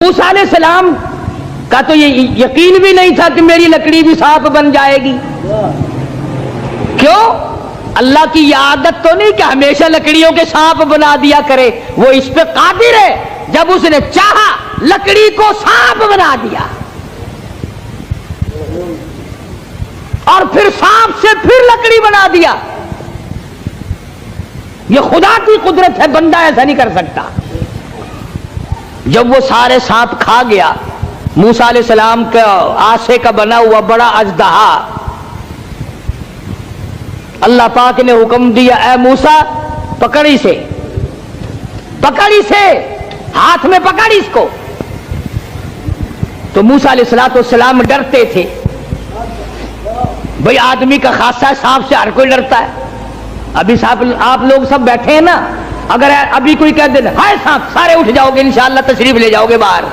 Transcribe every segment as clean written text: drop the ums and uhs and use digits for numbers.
موسیٰ علیہ السلام کا تو یہ یقین بھی نہیں تھا کہ میری لکڑی بھی سانپ بن جائے گی. کیوں؟ اللہ کی یہ عادت تو نہیں کہ ہمیشہ لکڑیوں کے سانپ بنا دیا کرے. وہ اس پہ قادر ہے. جب اس نے چاہا لکڑی کو سانپ بنا دیا اور پھر سانپ سے پھر لکڑی بنا دیا. یہ خدا کی قدرت ہے, بندہ ایسا نہیں کر سکتا. جب وہ سارے سانپ کھا گیا, موسیٰ علیہ السلام کا آسے کا بنا ہوا بڑا اژدہا, اللہ پاک نے حکم دیا اے موسیٰ پکڑ اسے, پکڑ اسے, ہاتھ میں پکڑ اس کو. تو موسیٰ علیہ السلام ڈرتے تھے. بھئی آدمی کا خاصہ ہے, سانپ سے ہر کوئی ڈرتا ہے. ابھی آپ لوگ سب بیٹھے ہیں نا, اگر ابھی کوئی کہہ دے ہائے سانپ, سارے اٹھ جاؤ گے انشاءاللہ, تشریف لے جاؤ گے باہر.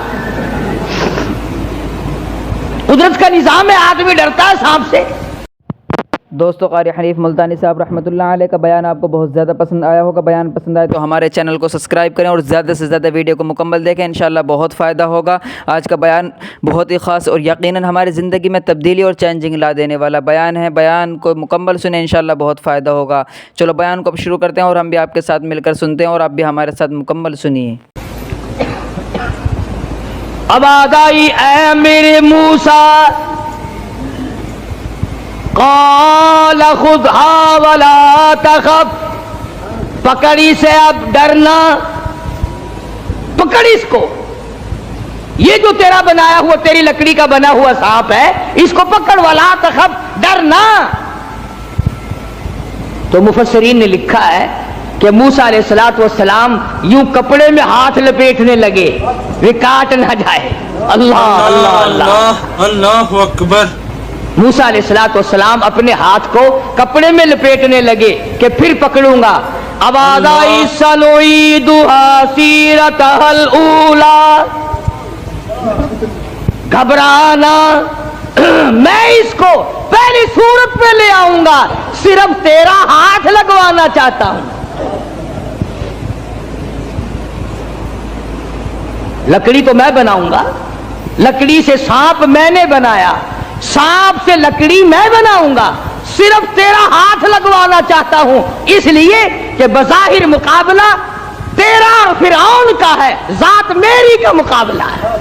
قدرت کا نظام ہے, آدمی ڈرتا ہے سانپ سے. دوستو, قاری حنیف ملتانی صاحب رحمۃ اللہ علیہ کا بیان آپ کو بہت زیادہ پسند آیا ہوگا. بیان پسند آئے تو ہمارے چینل کو سبسکرائب کریں اور زیادہ سے زیادہ ویڈیو کو مکمل دیکھیں, انشاءاللہ بہت فائدہ ہوگا. آج کا بیان بہت ہی خاص اور یقیناً ہماری زندگی میں تبدیلی اور چینجنگ لا دینے والا بیان ہے. بیان کو مکمل سنیں, انشاءاللہ بہت فائدہ ہوگا. چلو بیان کو اب شروع کرتے ہیں اور ہم بھی آپ کے ساتھ مل کر سنتے ہیں اور آپ بھی ہمارے ساتھ مکمل سنیے. اب آگائی اے میرے موسیٰ, قال خذها ولا تخف, پکڑی سے اب ڈرنا, پکڑ اس کو. یہ جو تیرا بنایا ہوا, تیری لکڑی کا بنا ہوا سانپ ہے, اس کو پکڑ, ولا تخف, ڈرنا. تو مفسرین نے لکھا ہے کہ موسیٰ علیہ السلام یوں کپڑے میں ہاتھ لپیٹنے لگے, وہ کاٹ نہ جائے. اللہ اللہ اللہ اللہ اکبر. موسیٰ علیہ السلام اپنے ہاتھ کو کپڑے میں لپیٹنے لگے کہ پھر پکڑوں گا. اب آگائی سنعیدها سیرتها الاولی, گھبرانا, میں اس کو پہلی صورت میں لے آؤں گا, صرف تیرا ہاتھ لگوانا چاہتا ہوں. لکڑی تو میں بناؤں گا, لکڑی سے سانپ میں نے بنایا, سانپ سے لکڑی میں بناؤں گا, صرف تیرا ہاتھ لگوانا چاہتا ہوں, اس لیے کہ بظاہر مقابلہ تیرا اور فرعون کا ہے, ذات میری کا مقابلہ ہے.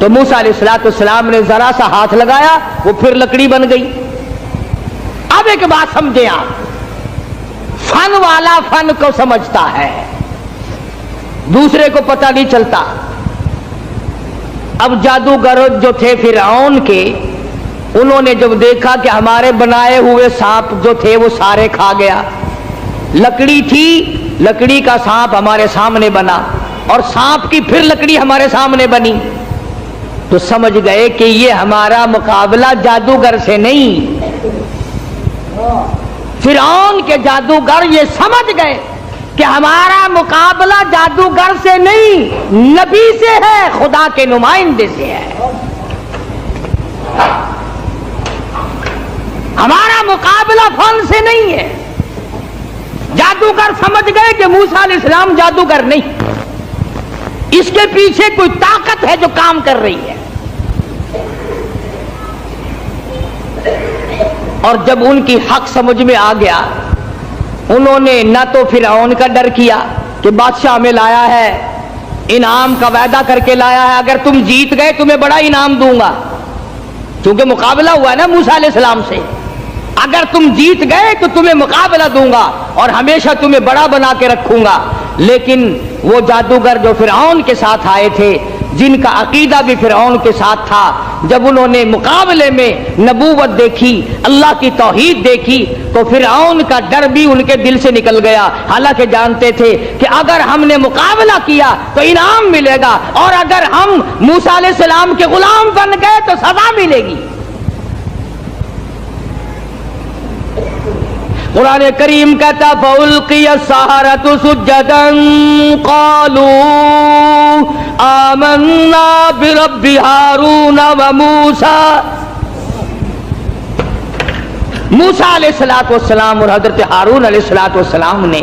تو موسیٰ علیہ السلام نے ذرا سا ہاتھ لگایا, وہ پھر لکڑی بن گئی. اب ایک بات سمجھیں آپ, فن والا فن کو سمجھتا ہے, دوسرے کو پتہ نہیں چلتا. اب جادوگر جو تھے فرعون کے, انہوں نے جب دیکھا کہ ہمارے بنائے ہوئے سانپ جو تھے وہ سارے کھا گیا, لکڑی تھی, لکڑی کا سانپ ہمارے سامنے بنا اور سانپ کی پھر لکڑی ہمارے سامنے بنی, تو سمجھ گئے کہ یہ ہمارا مقابلہ جادوگر سے نہیں. فرعون کے جادوگر یہ سمجھ گئے کہ ہمارا مقابلہ جادوگر سے نہیں, نبی سے ہے, خدا کے نمائندے سے ہے. ہمارا مقابلہ فن سے نہیں ہے. جادوگر سمجھ گئے کہ موسیٰ علیہ السلام جادوگر نہیں, اس کے پیچھے کوئی طاقت ہے جو کام کر رہی ہے. اور جب ان کی حق سمجھ میں آ گیا, انہوں نے نہ تو فرعون کا ڈر کیا کہ بادشاہ میں لایا ہے, انعام کا وعدہ کر کے لایا ہے, اگر تم جیت گئے تمہیں بڑا انعام دوں گا, کیونکہ مقابلہ ہوا ہے نا موسیٰ علیہ السلام سے. اگر تم جیت گئے تو تمہیں مقابلہ دوں گا اور ہمیشہ تمہیں بڑا بنا کے رکھوں گا. لیکن وہ جادوگر جو فرعون کے ساتھ آئے تھے, جن کا عقیدہ بھی فرعون کے ساتھ تھا, جب انہوں نے مقابلے میں نبوت دیکھی, اللہ کی توحید دیکھی, تو فرعون کا ڈر بھی ان کے دل سے نکل گیا. حالانکہ جانتے تھے کہ اگر ہم نے مقابلہ کیا تو انعام ملے گا, اور اگر ہم موسیٰ علیہ السلام کے غلام بن گئے تو سزا ملے گی. قرآن کریم کہتا فَأُلْقِيَ السَّحَرَةُ سُجَّدًا قَالُوا آمَنَّا بِرَبِّ هَارُونَ وَمُوسَىٰ. موسیٰ علیہ السلام اور حضرت ہارون علیہ السلام نے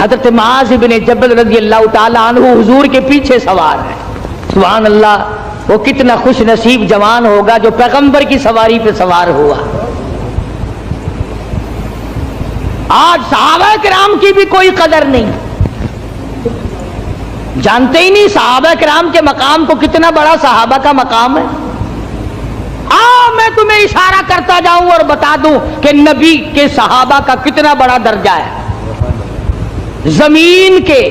حضرت معاذ بن جبل رضی اللہ تعالیٰ عنہ حضور کے پیچھے سوار ہے. سبحان اللہ، وہ کتنا خوش نصیب جوان ہوگا جو پیغمبر کی سواری پہ سوار ہوا. آج صحابہ کرام کی بھی کوئی قدر نہیں، جانتے ہی نہیں صحابہ کرام کے مقام کو، کتنا بڑا صحابہ کا مقام ہے. میں تمہیں اشارہ کرتا جاؤں اور بتا دوں کہ نبی کے صحابہ کا کتنا بڑا درجہ ہے. زمین کے،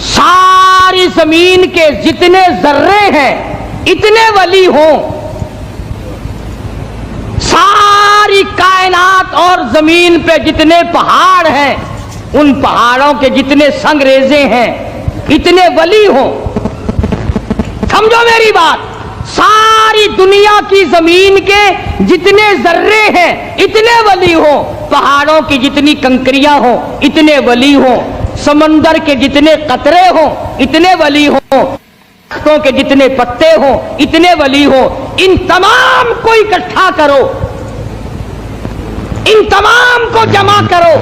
ساری زمین کے جتنے ذرے ہیں اتنے ولی ہوں، ساری کائنات اور زمین پہ جتنے پہاڑ ہیں ان پہاڑوں کے جتنے سنگریزے ہیں اتنے ولی ہوں. سمجھو میری بات، ساری دنیا کی زمین کے جتنے ذرے ہیں اتنے ولی ہوں، پہاڑوں کی جتنی کنکریاں ہوں اتنے ولی ہوں، سمندر کے جتنے قطرے ہوں اتنے ولی ہوں، درختوں کے جتنے پتے ہوں اتنے ولی ہوں. ان تمام کو اکٹھا کرو، ان تمام کو جمع کرو،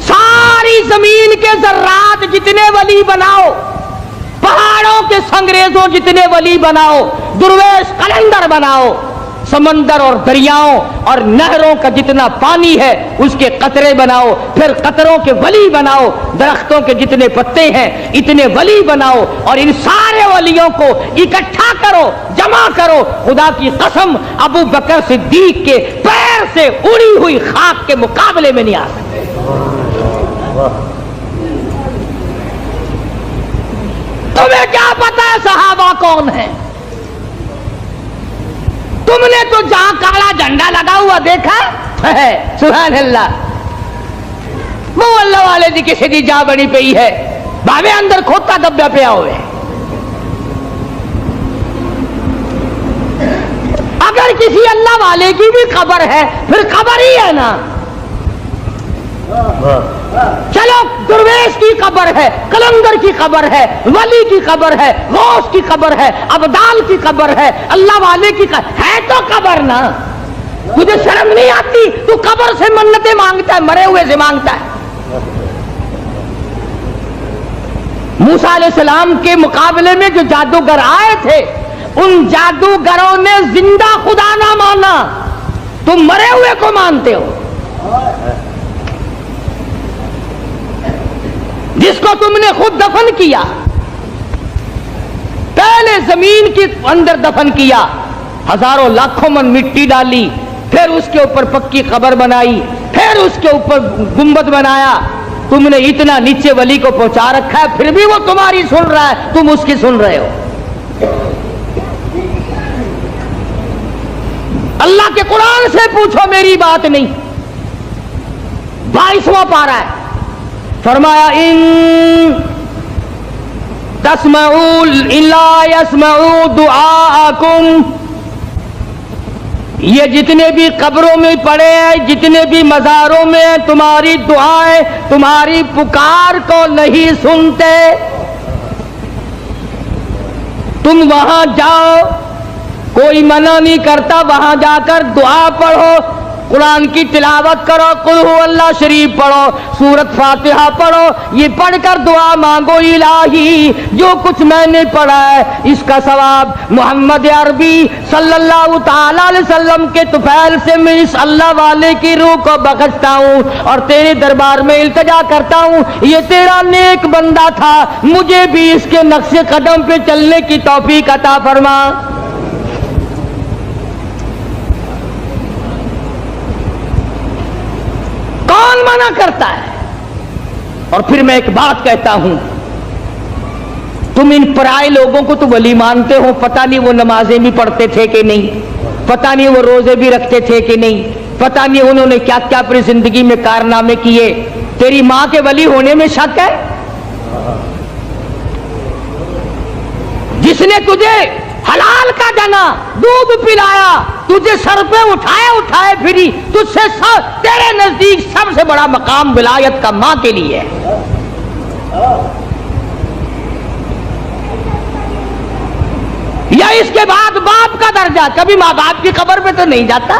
ساری زمین کے ذرات جتنے ولی بناؤ، پہاڑوں کے سنگریزوں جتنے ولی بناؤ، درویش قلندر بناؤ، سمندر اور دریاؤں اور نہروں کا جتنا پانی ہے اس کے قطرے بناؤ، پھر قطروں کے ولی بناؤ، درختوں کے جتنے پتے ہیں اتنے ولی بناؤ، اور ان سارے ولیوں کو اکٹھا کرو، جمع کرو. خدا کی قسم ابو بکر صدیق کے پیر سے اڑی ہوئی خاک کے مقابلے میں نہیں آ سکتے. تمہیں کیا پتا ہے صحابہ کون ہیں؟ تم نے تو جہاں کالا جھنڈا لگا ہوا دیکھا ہے، سبحان اللہ، وہ اللہ والے دی کسی دی جا بڑی پئی ہے، بھاوے اندر کھوتا دبیا پیا ہوئے. اگر کسی اللہ والے کی بھی قبر ہے پھر قبر ہی ہے نا. چلو درویش کی قبر ہے، قلندر کی قبر ہے، ولی کی قبر ہے، غوث کی قبر ہے، ابدال کی قبر ہے، اللہ والے کی قبر ہے تو قبر نا. تجھے شرم نہیں آتی؟ تو قبر سے منتیں مانگتا ہے، مرے ہوئے سے مانگتا ہے. موسیٰ علیہ السلام کے مقابلے میں جو جادوگر آئے تھے ان جادوگروں نے زندہ خدا نہ مانا، تم مرے ہوئے کو مانتے ہو. جس کو تم نے خود دفن کیا، پہلے زمین کے اندر دفن کیا، ہزاروں لاکھوں من مٹی ڈالی، پھر اس کے اوپر پکی قبر بنائی، پھر اس کے اوپر گنبد بنایا. تم نے اتنا نیچے ولی کو پہنچا رکھا ہے، پھر بھی وہ تمہاری سن رہا ہے، تم اس کی سن رہے ہو. اللہ کے قرآن سے پوچھو، میری بات نہیں. 22واں پارہ ہے، فرمایا ان تسمعوا الا يسمعوا دعاءکم. یہ جتنے بھی قبروں میں پڑے ہیں، جتنے بھی مزاروں میں ہیں، تمہاری دعائیں، تمہاری پکار کو نہیں سنتے. تم وہاں جاؤ، کوئی منع نہیں کرتا، وہاں جا کر دعا پڑھو، قرآن کی تلاوت کرو، قل هو اللہ شریف پڑھو، سورت فاتحہ پڑھو، یہ پڑھ کر دعا مانگو. الہی جو کچھ میں نے پڑھا ہے اس کا ثواب محمد عربی صلی اللہ تعالی علیہ وسلم کے طفیل سے میں اس اللہ والے کی روح کو بخشتا ہوں اور تیرے دربار میں التجا کرتا ہوں، یہ تیرا نیک بندہ تھا، مجھے بھی اس کے نقش قدم پہ چلنے کی توفیق عطا فرما. کون منع کرتا ہے؟ اور پھر میں ایک بات کہتا ہوں، تم ان پرائے لوگوں کو تو ولی مانتے ہو، پتہ نہیں وہ نمازیں بھی پڑھتے تھے کہ نہیں، پتہ نہیں وہ روزے بھی رکھتے تھے کہ نہیں، پتہ نہیں انہوں نے کیا کیا اپنی زندگی میں کارنامے کیے. تیری ماں کے ولی ہونے میں شک ہے؟ جس نے تجھے حلال کا جنا دودھ پلایا، تجھے سر پہ اٹھائے پھری، تجھ سے تیرے نزدیک سب سے بڑا مقام ولایت کا ماں کے لیے ہے. یا اس کے بعد باپ کا درجہ، کبھی ماں باپ کی قبر پہ تو نہیں جاتا.